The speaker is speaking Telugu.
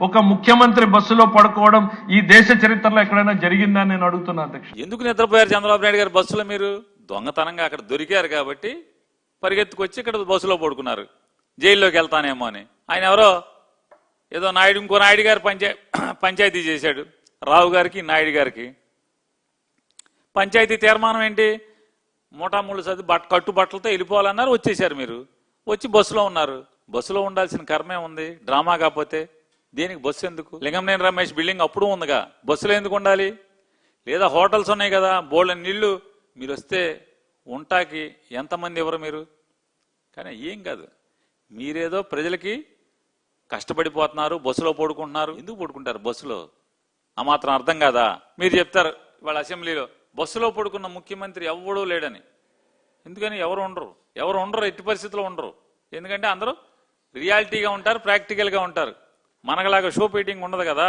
ఒక ముఖ్యమంత్రి బస్సులో పడుకోవడం ఈ దేశ చరిత్రలో ఎక్కడైనా జరిగిందని నేను అడుగుతున్నా అధ్యక్ష. ఎందుకు నిద్రపోయారు చంద్రబాబు నాయుడు గారు బస్సులో? మీరు దొంగతనంగా అక్కడ దొరికారు కాబట్టి పరిగెత్తుకొచ్చి ఇక్కడ బస్సులో పడుకున్నారు, జైల్లోకి వెళ్తానేమో అని. ఆయన ఎవరో ఏదో నాయుడు, ఇంకో నాయుడు గారు పంచాయతీ చేశాడు, రావు గారికి నాయుడు గారికి. పంచాయతీ తీర్మానం ఏంటి? మూటాముళ్ళు చదివి కట్టుబట్టలతో వెళ్ళిపోవాలన్నారు, వచ్చేసారు. మీరు వచ్చి బస్సులో ఉన్నారు. బస్సులో ఉండాల్సిన కర్మే ఉంది, డ్రామా కాకపోతే. దేనికి బస్సు ఎందుకు? లింగంనేని రమేష్ బిల్డింగ్ అప్పుడు ఉందిగా, బస్సులో ఎందుకు ఉండాలి? లేదా హోటల్స్ ఉన్నాయి కదా, బోళ్ళని నీళ్లు. మీరు వస్తే ఉంటాకి ఎంతమంది ఎవరు మీరు? కానీ ఏం కాదు, మీరేదో ప్రజలకి కష్టపడిపోతున్నారు, బస్సులో పడుకుంటున్నారు. ఎందుకు పడుకుంటారు బస్సులో? ఆ మాత్రం అర్థం కాదా? మీరు చెప్తారు వాళ్ళ అసెంబ్లీలో బస్సులో పడుకున్న ముఖ్యమంత్రి ఎవడూ లేడని. ఎందుకని? ఎవరు ఉండరు, ఎట్టి పరిస్థితుల్లో ఉండరు. ఎందుకంటే అందరూ రియాలిటీగా ఉంటారు, ప్రాక్టికల్గా ఉంటారు. మనగలాగా షో పీటింగ్ ఉండదు కదా.